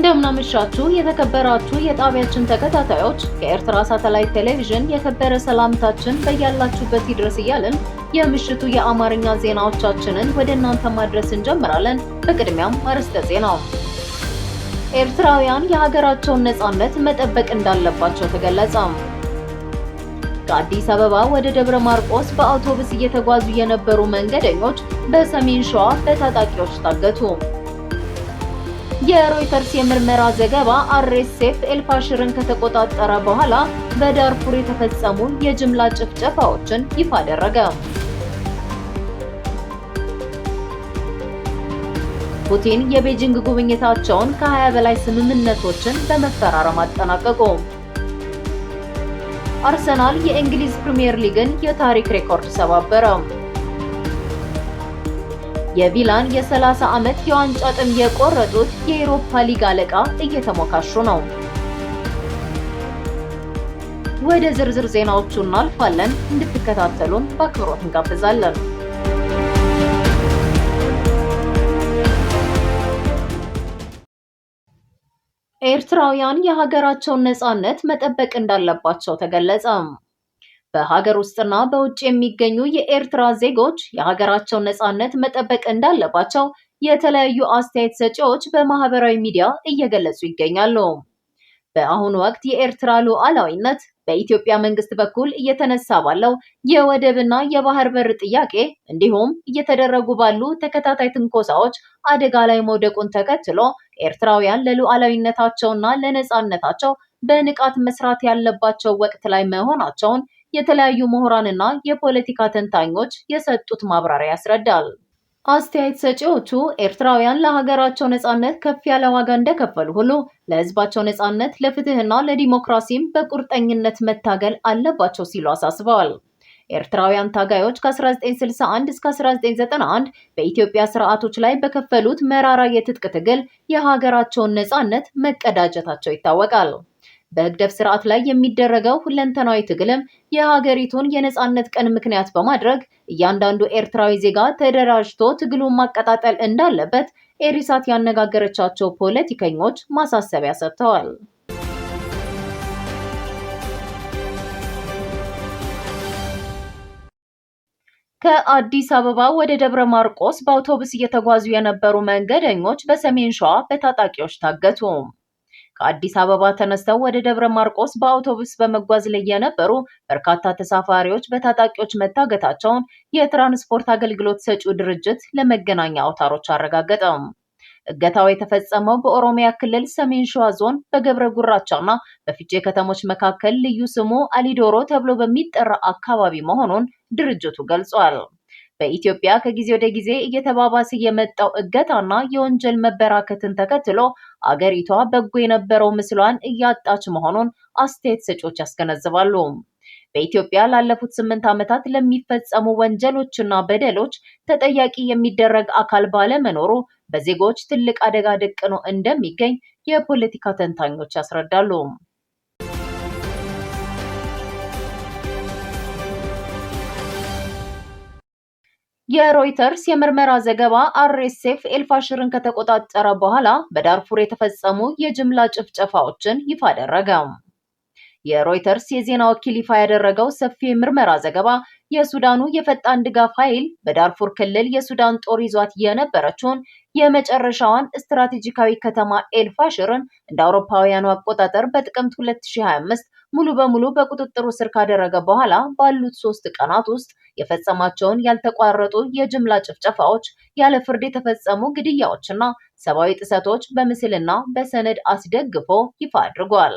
እንደምናመሻችሁ የተከበራችሁ የጣቢያችን ተከታታዮች ከኤርትራ ሳተላይት ቴሌቪዥን የከበረ ሰላምታችን በያላችሁበት ይድረስ እያልን የምሽቱ የአማርኛ ዜናዎቻችንን ወደ እናንተ ማድረስ እንጀምራለን። በቅድሚያም አርዕስተ ዜናው። ኤርትራውያን የሀገራቸውን ነጻነት መጠበቅ እንዳለባቸው ተገለጸ። ከአዲስ አበባ ወደ ደብረ ማርቆስ በአውቶቡስ እየተጓዙ የነበሩ መንገደኞች በሰሜን ሸዋ በታጣቂዎች ታገቱ። የሮይተርስ የምርመራ ዘገባ አርኤስኤፍ ኤልፋሽርን ከተቆጣጠረ በኋላ በዳርፉር የተፈጸሙ የጅምላ ጭፍጨፋዎችን ይፋ አደረገ። ፑቲን የቤጂንግ ጉብኝታቸውን ከ20 በላይ ስምምነቶችን በመፈራረም አጠናቀቁ። አርሰናል የእንግሊዝ ፕሪሚየር ሊግን የታሪክ ሬኮርድ ሰባበረ። የቪላን የ30 ዓመት የዋንጫ ጥም የቆረጡት የአውሮፓ ሊግ አለቃ እየተሞካሹ ነው። ወደ ዝርዝር ዜናዎቹ እናልፋለን። እንድትከታተሉን በአክብሮት እንጋብዛለን። ኤርትራውያን የሀገራቸውን ነጻነት መጠበቅ እንዳለባቸው ተገለጸ። በሀገር ውስጥና በውጭ የሚገኙ የኤርትራ ዜጎች የሀገራቸውን ነጻነት መጠበቅ እንዳለባቸው የተለያዩ አስተያየት ሰጪዎች በማህበራዊ ሚዲያ እየገለጹ ይገኛሉ። በአሁኑ ወቅት የኤርትራ ሉዓላዊነት በኢትዮጵያ መንግስት በኩል እየተነሳ ባለው የወደብና የባህር በር ጥያቄ እንዲሁም እየተደረጉ ባሉ ተከታታይ ትንኮሳዎች አደጋ ላይ መውደቁን ተከትሎ ኤርትራውያን ለሉዓላዊነታቸውና ለነጻነታቸው በንቃት መስራት ያለባቸው ወቅት ላይ መሆናቸውን የተለያዩ ምሁራንና የፖለቲካ ተንታኞች የሰጡት ማብራሪያ ያስረዳል። አስተያየት ሰጪዎቹ ኤርትራውያን ለሀገራቸው ነጻነት ከፍ ያለ ዋጋ እንደከፈሉ ሁሉ ለህዝባቸው ነጻነት፣ ለፍትህና ለዲሞክራሲም በቁርጠኝነት መታገል አለባቸው ሲሉ አሳስበዋል። ኤርትራውያን ታጋዮች ከ1961 እስከ 1991 በኢትዮጵያ ስርዓቶች ላይ በከፈሉት መራራ የትጥቅ ትግል የሀገራቸውን ነጻነት መቀዳጀታቸው ይታወቃል። በህግደፍ ስርዓት ላይ የሚደረገው ሁለንተናዊ ትግልም የሀገሪቱን የነጻነት ቀን ምክንያት በማድረግ እያንዳንዱ ኤርትራዊ ዜጋ ተደራጅቶ ትግሉን ማቀጣጠል እንዳለበት ኤሪሳት ያነጋገረቻቸው ፖለቲከኞች ማሳሰቢያ ሰጥተዋል። ከአዲስ አበባ ወደ ደብረ ማርቆስ በአውቶቡስ እየተጓዙ የነበሩ መንገደኞች በሰሜን ሸዋ በታጣቂዎች ታገቱ። ከአዲስ አበባ ተነስተው ወደ ደብረ ማርቆስ በአውቶቡስ በመጓዝ ላይ የነበሩ በርካታ ተሳፋሪዎች በታጣቂዎች መታገታቸውን የትራንስፖርት አገልግሎት ሰጪው ድርጅት ለመገናኛ አውታሮች አረጋገጠ። እገታው የተፈጸመው በኦሮሚያ ክልል ሰሜን ሸዋ ዞን በገብረ ጉራቻና በፊቼ ከተሞች መካከል ልዩ ስሙ አሊዶሮ ተብሎ በሚጠራ አካባቢ መሆኑን ድርጅቱ ገልጿል። በኢትዮጵያ ከጊዜ ወደ ጊዜ እየተባባሰ የመጣው እገታና የወንጀል መበራከትን ተከትሎ አገሪቷ በጎ የነበረው ምስሏን እያጣች መሆኑን አስተያየት ሰጪዎች ያስገነዝባሉ። በኢትዮጵያ ላለፉት 8 ዓመታት ለሚፈጸሙ ወንጀሎችና በደሎች ተጠያቂ የሚደረግ አካል ባለመኖሩ በዜጎች ትልቅ አደጋ ደቅኖ እንደሚገኝ የፖለቲካ ተንታኞች ያስረዳሉ። የሮይተርስ የምርመራ ዘገባ አርኤስኤፍ ኤልፋሽርን ከተቆጣጠረ በኋላ በዳርፉር የተፈጸሙ የጅምላ ጭፍጨፋዎችን ይፋ አደረገ። የሮይተርስ የዜና ወኪል ይፋ ያደረገው ሰፊ የምርመራ ዘገባ የሱዳኑ የፈጣን ድጋፍ ኃይል በዳርፉር ክልል የሱዳን ጦር ይዟት የነበረችውን የመጨረሻዋን ስትራቴጂካዊ ከተማ ኤልፋሽርን እንደ አውሮፓውያኑ አቆጣጠር በጥቅምት 2025 ሙሉ በሙሉ በቁጥጥሩ ስር ካደረገ በኋላ ባሉት 3 ቀናት ውስጥ የፈጸማቸውን ያልተቋረጡ የጅምላ ጭፍጨፋዎች፣ ያለ ፍርድ የተፈጸሙ ግድያዎችና ሰብአዊ ጥሰቶች በምስልና በሰነድ አስደግፎ ይፋ አድርጓል።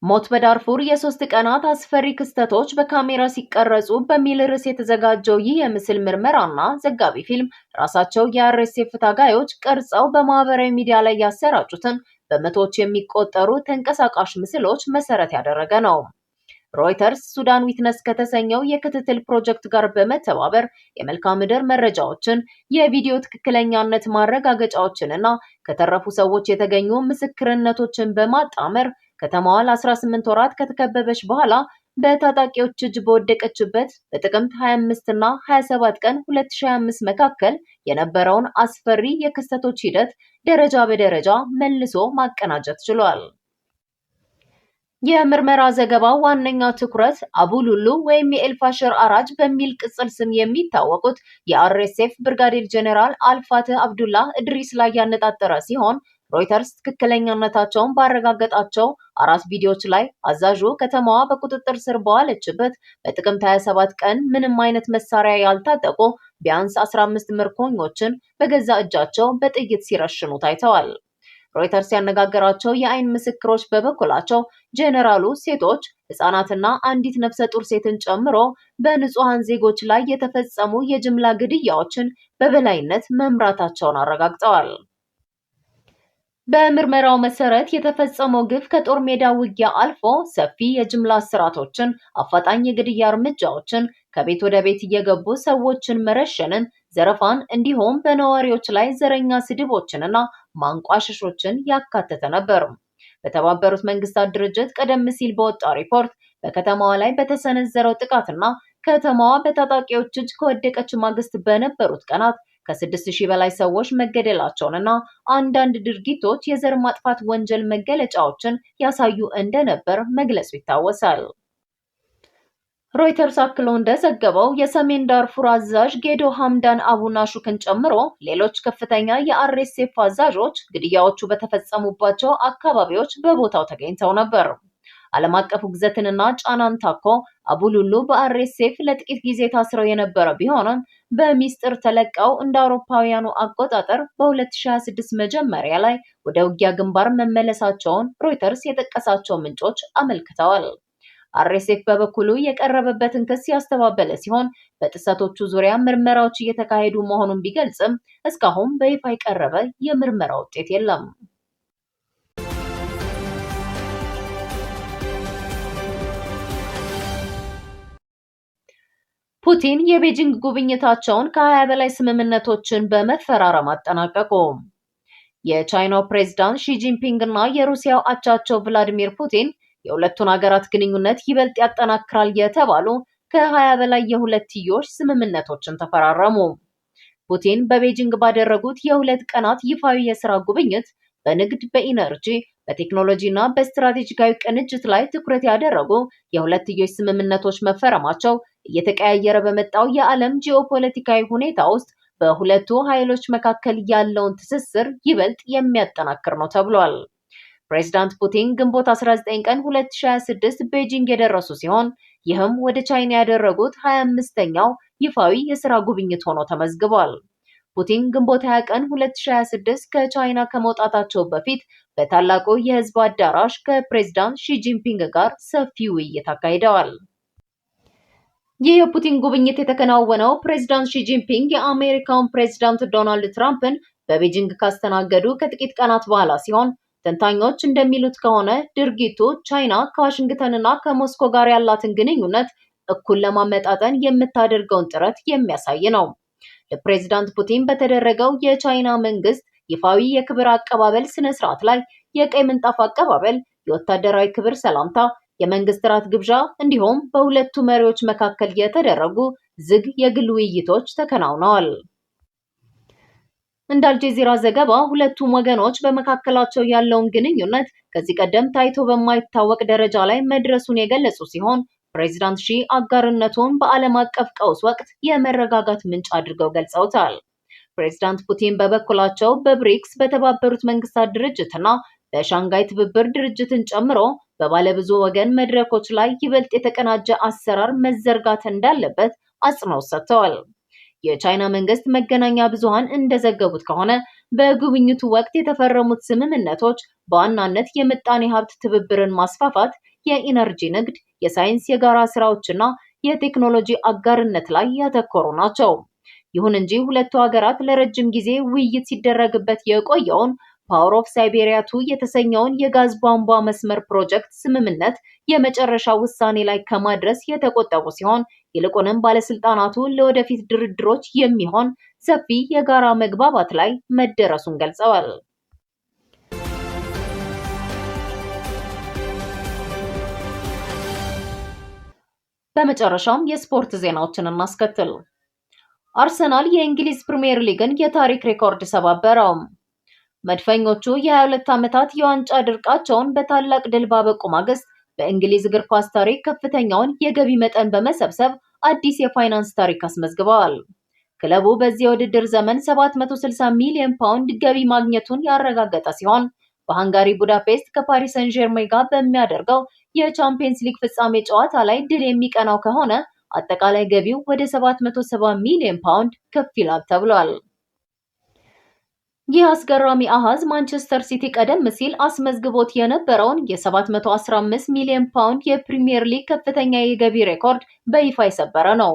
ሞት በዳርፉር የ3 ቀናት አስፈሪ ክስተቶች በካሜራ ሲቀረጹ በሚል ርዕስ የተዘጋጀው ይህ የምስል ምርመራና ዘጋቢ ፊልም ራሳቸው የአርኤስኤፍ ታጋዮች ቀርጸው በማህበራዊ ሚዲያ ላይ ያሰራጩትን በመቶዎች የሚቆጠሩ ተንቀሳቃሽ ምስሎች መሰረት ያደረገ ነው። ሮይተርስ ሱዳን ዊትነስ ከተሰኘው የክትትል ፕሮጀክት ጋር በመተባበር የመልክዓ ምድር መረጃዎችን፣ የቪዲዮ ትክክለኛነት ማረጋገጫዎችንና ከተረፉ ሰዎች የተገኙ ምስክርነቶችን በማጣመር ከተማዋ ለ18 ወራት ከተከበበች በኋላ በታጣቂዎች እጅ በወደቀችበት በጥቅምት 25 እና 27 ቀን 2025 መካከል የነበረውን አስፈሪ የክስተቶች ሂደት ደረጃ በደረጃ መልሶ ማቀናጀት ችሏል። የምርመራ ዘገባው ዋነኛ ትኩረት አቡ ሉሉ ወይም የኤልፋሽር አራጅ በሚል ቅጽል ስም የሚታወቁት የአርኤስኤፍ ብርጋዴር ጀኔራል አልፋትህ አብዱላህ እድሪስ ላይ ያነጣጠረ ሲሆን ሮይተርስ ትክክለኛነታቸውን ባረጋገጣቸው 4 ቪዲዮዎች ላይ አዛዡ ከተማዋ በቁጥጥር ስር በዋለችበት በጥቅምት 27 ቀን ምንም አይነት መሳሪያ ያልታጠቁ ቢያንስ 15 ምርኮኞችን በገዛ እጃቸው በጥይት ሲረሽኑ ታይተዋል። ሮይተርስ ያነጋገራቸው የአይን ምስክሮች በበኩላቸው ጄኔራሉ ሴቶች፣ ህጻናትና አንዲት ነፍሰ ጡር ሴትን ጨምሮ በንጹሃን ዜጎች ላይ የተፈጸሙ የጅምላ ግድያዎችን በበላይነት መምራታቸውን አረጋግጠዋል። በምርመራው መሰረት የተፈጸመው ግፍ ከጦር ሜዳ ውጊያ አልፎ ሰፊ የጅምላ እስራቶችን፣ አፋጣኝ የግድያ እርምጃዎችን፣ ከቤት ወደ ቤት እየገቡ ሰዎችን መረሸንን፣ ዘረፋን እንዲሁም በነዋሪዎች ላይ ዘረኛ ስድቦችንና ማንቋሸሾችን ያካተተ ነበር። በተባበሩት መንግስታት ድርጅት ቀደም ሲል በወጣ ሪፖርት በከተማዋ ላይ በተሰነዘረው ጥቃትና ከተማዋ በታጣቂዎች እጅ ከወደቀች ማግስት በነበሩት ቀናት ከ6000 በላይ ሰዎች መገደላቸውንና አንዳንድ ድርጊቶች የዘር ማጥፋት ወንጀል መገለጫዎችን ያሳዩ እንደነበር መግለጹ ይታወሳል። ሮይተርስ አክሎ እንደዘገበው የሰሜን ዳርፉር አዛዥ ጌዶ ሐምዳን አቡ ናሹክን ጨምሮ ሌሎች ከፍተኛ የአርኤስኤፍ አዛዦች ግድያዎቹ በተፈጸሙባቸው አካባቢዎች በቦታው ተገኝተው ነበር። ዓለም አቀፍ ውግዘትንና ጫናን ታኮ አቡ ሉሉ በአርኤስኤፍ ለጥቂት ጊዜ ታስረው የነበረ ቢሆንም በሚስጥር ተለቀው እንደ አውሮፓውያኑ አቆጣጠር በ2026 መጀመሪያ ላይ ወደ ውጊያ ግንባር መመለሳቸውን ሮይተርስ የጠቀሳቸው ምንጮች አመልክተዋል። አርኤስኤፍ በበኩሉ የቀረበበትን ክስ ያስተባበለ ሲሆን በጥሰቶቹ ዙሪያ ምርመራዎች እየተካሄዱ መሆኑን ቢገልጽም እስካሁን በይፋ የቀረበ የምርመራ ውጤት የለም። ፑቲን የቤጂንግ ጉብኝታቸውን ከ20 በላይ ስምምነቶችን በመፈራረም አጠናቀቁ። የቻይናው ፕሬዝዳንት ሺጂንፒንግ እና የሩሲያው አቻቸው ቭላዲሚር ፑቲን የሁለቱን ሀገራት ግንኙነት ይበልጥ ያጠናክራል የተባሉ ከ20 በላይ የሁለትዮሽ ስምምነቶችን ተፈራረሙ። ፑቲን በቤጂንግ ባደረጉት የ2 ቀናት ይፋዊ የሥራ ጉብኝት በንግድ፣ በኢነርጂ፣ በቴክኖሎጂ እና በስትራቴጂካዊ ቅንጅት ላይ ትኩረት ያደረጉ የሁለትዮሽ ስምምነቶች መፈረማቸው እየተቀያየረ በመጣው የዓለም ጂኦፖለቲካዊ ሁኔታ ውስጥ በሁለቱ ኃይሎች መካከል ያለውን ትስስር ይበልጥ የሚያጠናክር ነው ተብሏል። ፕሬዝዳንት ፑቲን ግንቦት 19 ቀን 2026 ቤጂንግ የደረሱ ሲሆን ይህም ወደ ቻይና ያደረጉት 25ኛው ይፋዊ የሥራ ጉብኝት ሆኖ ተመዝግቧል። ፑቲን ግንቦት 20 ቀን 2026 ከቻይና ከመውጣታቸው በፊት በታላቁ የህዝብ አዳራሽ ከፕሬዝዳንት ሺጂንፒንግ ጋር ሰፊ ውይይት አካሂደዋል። ይህ የፑቲን ጉብኝት የተከናወነው ፕሬዝዳንት ሺጂንፒንግ የአሜሪካውን ፕሬዝዳንት ዶናልድ ትራምፕን በቤጂንግ ካስተናገዱ ከጥቂት ቀናት በኋላ ሲሆን ተንታኞች እንደሚሉት ከሆነ ድርጊቱ ቻይና ከዋሽንግተንና ከሞስኮ ጋር ያላትን ግንኙነት እኩል ለማመጣጠን የምታደርገውን ጥረት የሚያሳይ ነው። ለፕሬዝዳንት ፑቲን በተደረገው የቻይና መንግስት ይፋዊ የክብር አቀባበል ስነ ስርዓት ላይ የቀይ ምንጣፍ አቀባበል፣ የወታደራዊ ክብር ሰላምታ፣ የመንግስት ራት ግብዣ እንዲሁም በሁለቱ መሪዎች መካከል የተደረጉ ዝግ የግል ውይይቶች ተከናውነዋል። እንደ አልጀዚራ ዘገባ ሁለቱም ወገኖች በመካከላቸው ያለውን ግንኙነት ከዚህ ቀደም ታይቶ በማይታወቅ ደረጃ ላይ መድረሱን የገለጹ ሲሆን ፕሬዝዳንት ሺ አጋርነቱን በዓለም አቀፍ ቀውስ ወቅት የመረጋጋት ምንጭ አድርገው ገልጸውታል። ፕሬዝዳንት ፑቲን በበኩላቸው በብሪክስ፣ በተባበሩት መንግስታት ድርጅትና በሻንጋይ ትብብር ድርጅትን ጨምሮ በባለብዙ ወገን መድረኮች ላይ ይበልጥ የተቀናጀ አሰራር መዘርጋት እንዳለበት አጽንኦት ሰጥተዋል። የቻይና መንግስት መገናኛ ብዙሃን እንደዘገቡት ከሆነ በጉብኝቱ ወቅት የተፈረሙት ስምምነቶች በዋናነት የምጣኔ ሀብት ትብብርን ማስፋፋት፣ የኢነርጂ ንግድ፣ የሳይንስ የጋራ ስራዎችና የቴክኖሎጂ አጋርነት ላይ ያተኮሩ ናቸው። ይሁን እንጂ ሁለቱ ሀገራት ለረጅም ጊዜ ውይይት ሲደረግበት የቆየውን ፓወር ኦፍ ሳይቤሪያ 2 የተሰኘውን የጋዝ ቧንቧ መስመር ፕሮጀክት ስምምነት የመጨረሻ ውሳኔ ላይ ከማድረስ የተቆጠቡ ሲሆን ይልቁንም ባለስልጣናቱ ለወደፊት ድርድሮች የሚሆን ሰፊ የጋራ መግባባት ላይ መደረሱን ገልጸዋል። በመጨረሻም የስፖርት ዜናዎችን እናስከትል። አርሰናል የእንግሊዝ ፕሪሚየር ሊግን የታሪክ ሬኮርድ ሰባበረው። መድፈኞቹ የ22 ዓመታት የዋንጫ ድርቃቸውን በታላቅ ድል ባበቁ ማግስት በእንግሊዝ እግር ኳስ ታሪክ ከፍተኛውን የገቢ መጠን በመሰብሰብ አዲስ የፋይናንስ ታሪክ አስመዝግበዋል። ክለቡ በዚህ የውድድር ዘመን 760 ሚሊዮን ፓውንድ ገቢ ማግኘቱን ያረጋገጠ ሲሆን በሃንጋሪ ቡዳፔስት ከፓሪስ ሰን ዠርሜን ጋር በሚያደርገው የቻምፒየንስ ሊግ ፍጻሜ ጨዋታ ላይ ድል የሚቀናው ከሆነ አጠቃላይ ገቢው ወደ 770 ሚሊዮን ፓውንድ ከፍ ይላል ተብሏል። ይህ አስገራሚ አሃዝ ማንቸስተር ሲቲ ቀደም ሲል አስመዝግቦት የነበረውን የ715 ሚሊዮን ፓውንድ የፕሪሚየር ሊግ ከፍተኛ የገቢ ሬኮርድ በይፋ የሰበረ ነው።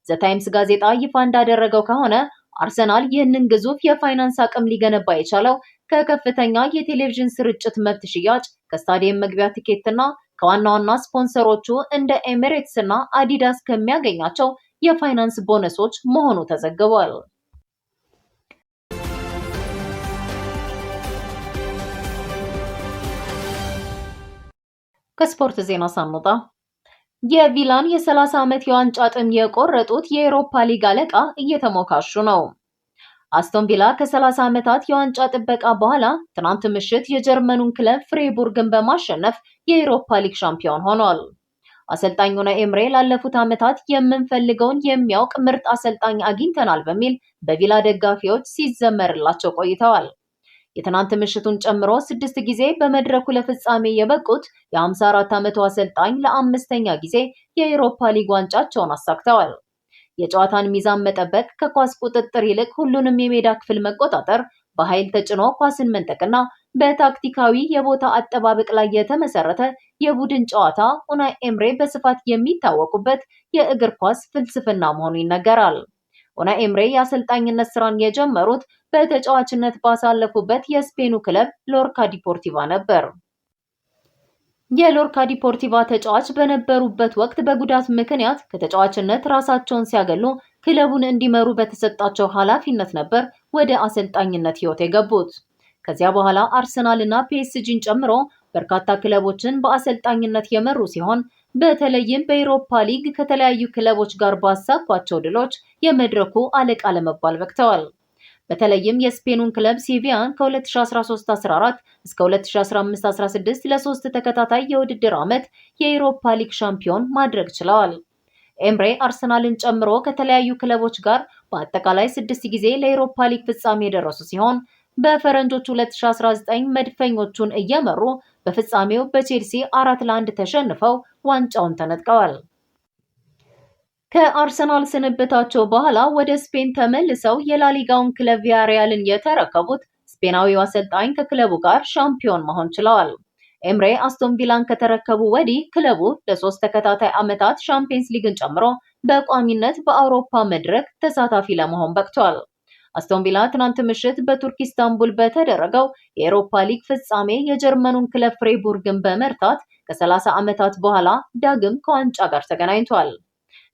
ዘ ታይምስ ጋዜጣ ይፋ እንዳደረገው ከሆነ አርሰናል ይህንን ግዙፍ የፋይናንስ አቅም ሊገነባ የቻለው ከከፍተኛ የቴሌቪዥን ስርጭት መብት ሽያጭ፣ ከስታዲየም መግቢያ ቲኬትና ከዋና ዋና ስፖንሰሮቹ እንደ ኤሚሬትስ እና አዲዳስ ከሚያገኛቸው የፋይናንስ ቦነሶች መሆኑ ተዘግቧል። ከስፖርት ዜና ሳንወጣ የቪላን የ30 ዓመት የዋንጫ ጥም የቆረጡት የአውሮፓ ሊግ አለቃ እየተሞካሹ ነው። አስቶን ቪላ ከ30 ዓመታት የዋንጫ ጥበቃ በኋላ ትናንት ምሽት የጀርመኑን ክለብ ፍሬቡርግን በማሸነፍ የአውሮፓ ሊግ ሻምፒዮን ሆኗል። አሰልጣኝ ኡናይ ኤምሬ ላለፉት ዓመታት የምንፈልገውን የሚያውቅ ምርጥ አሰልጣኝ አግኝተናል በሚል በቪላ ደጋፊዎች ሲዘመርላቸው ቆይተዋል። የትናንት ምሽቱን ጨምሮ 6 ጊዜ በመድረኩ ለፍጻሜ የበቁት የ54 ዓመቱ አሰልጣኝ ለአምስተኛ ጊዜ የአውሮፓ ሊግ ዋንጫቸውን አሳክተዋል። የጨዋታን ሚዛን መጠበቅ፣ ከኳስ ቁጥጥር ይልቅ ሁሉንም የሜዳ ክፍል መቆጣጠር፣ በኃይል ተጭኖ ኳስን መንጠቅና በታክቲካዊ የቦታ አጠባበቅ ላይ የተመሰረተ የቡድን ጨዋታ ኡናይ ኤምሬ በስፋት የሚታወቁበት የእግር ኳስ ፍልስፍና መሆኑ ይነገራል። ኡናይ ኤምሬ የአሰልጣኝነት ስራን የጀመሩት በተጫዋችነት ባሳለፉበት የስፔኑ ክለብ ሎርካ ዲፖርቲቫ ነበር። የሎርካ ዲፖርቲቫ ተጫዋች በነበሩበት ወቅት በጉዳት ምክንያት ከተጫዋችነት ራሳቸውን ሲያገሉ ክለቡን እንዲመሩ በተሰጣቸው ኃላፊነት ነበር ወደ አሰልጣኝነት ህይወት የገቡት። ከዚያ በኋላ አርሰናልና ፒኤስጂን ጨምሮ በርካታ ክለቦችን በአሰልጣኝነት የመሩ ሲሆን በተለይም በአውሮፓ ሊግ ከተለያዩ ክለቦች ጋር ባሳኳቸው ድሎች የመድረኩ አለቃ ለመባል በቅተዋል። በተለይም የስፔኑን ክለብ ሴቪያን ከ2013-14 እስከ 2015-16 ለ3 ተከታታይ የውድድር ዓመት የአውሮፓ ሊግ ሻምፒዮን ማድረግ ችለዋል። ኤምሬ አርሰናልን ጨምሮ ከተለያዩ ክለቦች ጋር በአጠቃላይ 6 ጊዜ ለአውሮፓ ሊግ ፍጻሜ የደረሱ ሲሆን በፈረንጆቹ 2019 መድፈኞቹን እየመሩ በፍጻሜው በቼልሲ 4-1 ተሸንፈው ዋንጫውን ተነጥቀዋል። ከአርሰናል ስንብታቸው በኋላ ወደ ስፔን ተመልሰው የላሊጋውን ክለብ ቪያሪያልን የተረከቡት ስፔናዊው አሰልጣኝ ከክለቡ ጋር ሻምፒዮን መሆን ችለዋል። ኤምሬ አስቶን ቪላን ከተረከቡ ወዲህ ክለቡ ለ3 ተከታታይ ዓመታት ሻምፒየንስ ሊግን ጨምሮ በቋሚነት በአውሮፓ መድረክ ተሳታፊ ለመሆን በቅቷል። አስቶን ቪላ ትናንት ምሽት በቱርክ ኢስታንቡል በተደረገው የአውሮፓ ሊግ ፍጻሜ የጀርመኑን ክለብ ፍሬቡርግን በመርታት ከ30 ዓመታት በኋላ ዳግም ከዋንጫ ጋር ተገናኝቷል።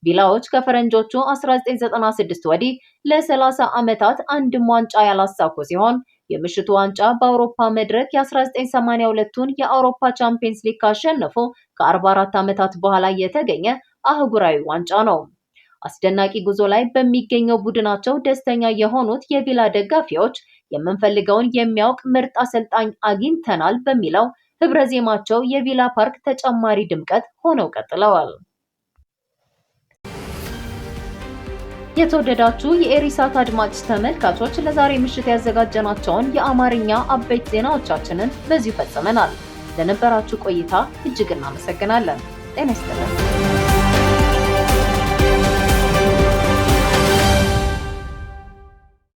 ቪላዎች ከፈረንጆቹ 1996 ወዲህ ለ30 ዓመታት አንድም ዋንጫ ያላሳኩ ሲሆን የምሽቱ ዋንጫ በአውሮፓ መድረክ የ1982ቱን የአውሮፓ ቻምፒየንስ ሊግ ካሸነፉ ከ44 ዓመታት በኋላ የተገኘ አህጉራዊ ዋንጫ ነው። አስደናቂ ጉዞ ላይ በሚገኘው ቡድናቸው ደስተኛ የሆኑት የቪላ ደጋፊዎች የምንፈልገውን የሚያውቅ ምርጥ አሰልጣኝ አግኝተናል በሚለው ህብረ ዜማቸው የቪላ ፓርክ ተጨማሪ ድምቀት ሆነው ቀጥለዋል። የተወደዳችሁ የኤሪሳት አድማጭ ተመልካቾች ለዛሬ ምሽት ያዘጋጀናቸውን የአማርኛ አበይት ዜናዎቻችንን በዚሁ ፈጽመናል። ለነበራችሁ ቆይታ እጅግ እናመሰግናለን። ጤና ይስጥልን።